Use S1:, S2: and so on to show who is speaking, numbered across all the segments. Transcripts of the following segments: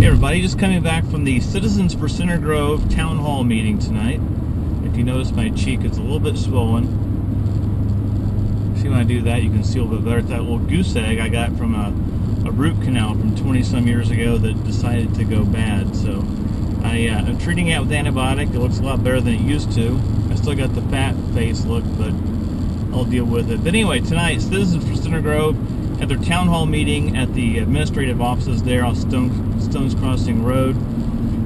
S1: Hey everybody, just coming back from the Citizens for Center Grove Town Hall meeting tonight. If you notice, my cheek is a little bit swollen. If you want to do that, you can see a little bit better. That little goose egg I got from a root canal from 20 some years ago that decided to go bad. So I'm treating it with antibiotic. It looks a lot better than it used to. I still got the fat face look, but I'll deal with it. But anyway, tonight, Citizens for Center Grove at their town hall meeting at the administrative offices there on Stones Crossing Road.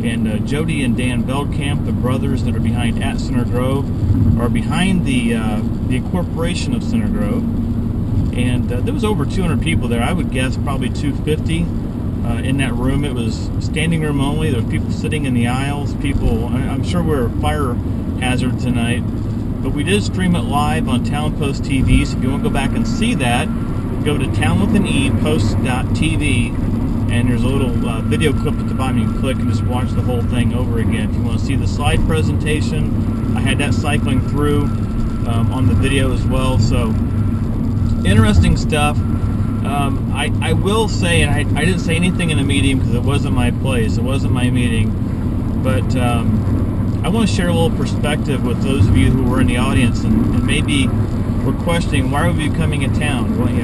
S1: And Jody and Dan Veldkamp, the brothers that are behind at Center Grove, are behind the incorporation of Center Grove. And there was over 200 people there. I would guess probably 250 in that room. It was standing room only. There were people sitting in the aisles. People, I'm sure we're a fire hazard tonight. But we did stream it live on Town Post TV. So if you want to go back and see that, go to townwithanE.post.tv, and there's a little video clip at the bottom. You can click and just watch the whole thing over again. If you want to see the slide presentation, I had that cycling through on the video as well. So interesting stuff. I will say, and I didn't say anything in the meeting because it wasn't my place, it wasn't my meeting, but I want to share a little perspective with those of you who were in the audience and maybe we're questioning, why are we coming in town? Well,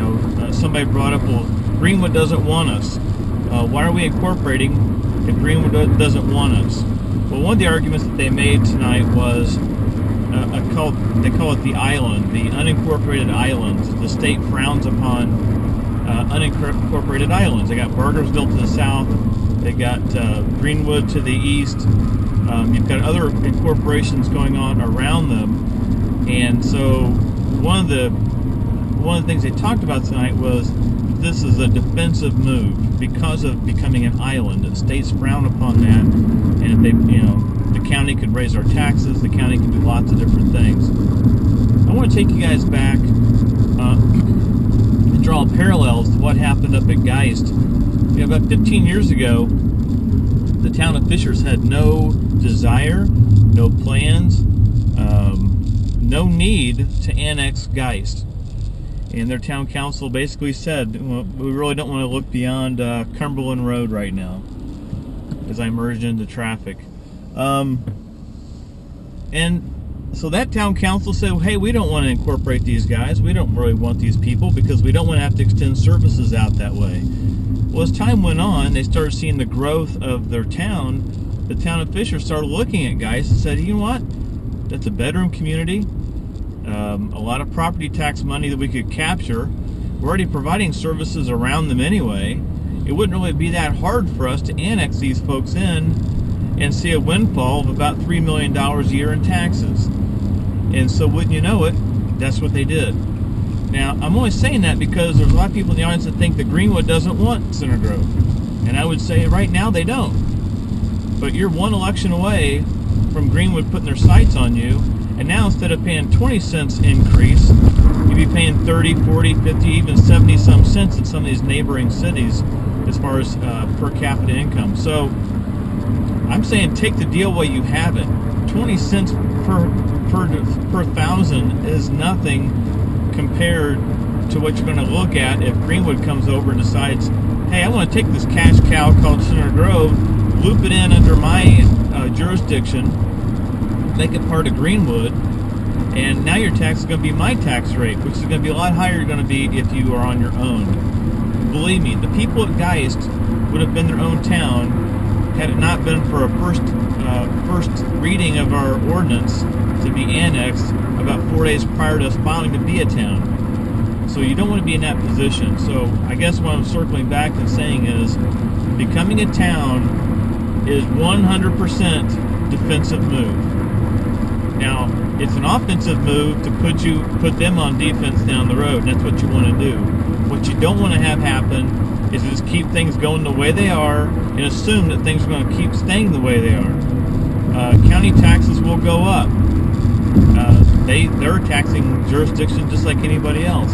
S1: somebody brought up, well, Greenwood doesn't want us. Why are we incorporating if Greenwood doesn't want us? Well, one of the arguments that they made tonight was, they call it the island, the unincorporated islands. The state frowns upon unincorporated islands. They got Bargersville to the south. They got Greenwood to the east. You've got other incorporations going on around them. And so one of the things they talked about tonight was this is a defensive move because of becoming an island. The states frown upon that, and they, the county could raise our taxes. The county could do lots of different things. I want to take you guys back and draw parallels to what happened up at Geist. About 15 years ago, the town of Fishers had no desire, no plans, no need to annex Geist. And their town council basically said, well, we really don't want to look beyond Cumberland Road right now, as I merged into traffic. And so that town council said, hey, we don't want to incorporate these guys. We don't really want these people because we don't want to have to extend services out that way. Well, as time went on, they started seeing the growth of their town. The town of Fishers started looking at Geist and said, you know what? That's a bedroom community. A lot of property tax money that we could capture. We're already providing services around them anyway. It wouldn't really be that hard for us to annex these folks in and see a windfall of about $3 million a year in taxes. And so wouldn't you know it, that's what they did. Now, I'm only saying that because there's a lot of people in the audience that think that Greenwood doesn't want Center Grove. And I would say right now they don't. But you're one election away from Greenwood putting their sights on you. And now instead of paying 20 cents increase, you'd be paying 30, 40, 50, even 70 some cents in some of these neighboring cities as far as per capita income. So I'm saying take the deal while you have it. 20 cents per thousand is nothing compared to what you're going to look at if Greenwood comes over and decides, hey, I want to take this cash cow called Center Grove, loop it in under my jurisdiction, make it part of Greenwood, and now your tax is going to be my tax rate, which is going to be a lot higher you're going to be if you are on your own. Believe me, the people at Geist would have been their own town had it not been for a first reading of our ordinance to be annexed about 4 days prior to us filing to be a town. So you don't want to be in that position. So I guess what I'm circling back and saying is becoming a town is 100% defensive move. Now, it's an offensive move to put them on defense down the road, and that's what you want to do. What you don't want to have happen is just keep things going the way they are and assume that things are going to keep staying the way they are. County taxes will go up. They're a taxing jurisdiction just like anybody else.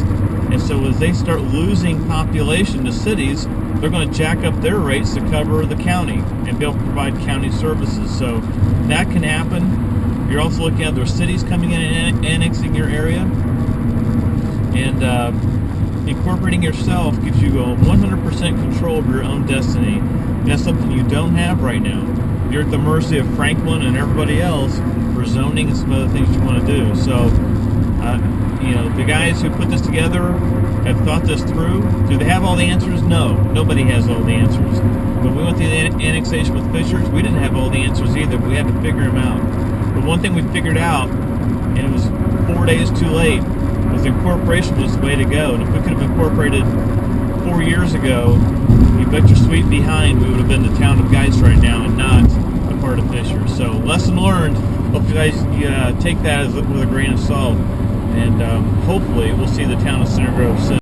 S1: And so as they start losing population to cities, they're going to jack up their rates to cover the county and be able to provide county services. So that can happen. You're also looking at other cities coming in and annexing your area. And incorporating yourself gives you a 100% control of your own destiny. And that's something you don't have right now. You're at the mercy of Franklin and everybody else for zoning and some other things you want to do. So, the guys who put this together have thought this through. Do they have all the answers? No. Nobody has all the answers. When we went through the annexation with Fishers, we didn't have all the answers either, but we had to figure them out. But one thing we figured out, and it was 4 days too late, was incorporation was the way to go. And if we could have incorporated 4 years ago, you bet your sweet behind we would have been the town of Geist right now and not a part of Fishers. So, lesson learned. Hope you guys take that with a grain of salt. And hopefully we'll see the town of Center Grove soon.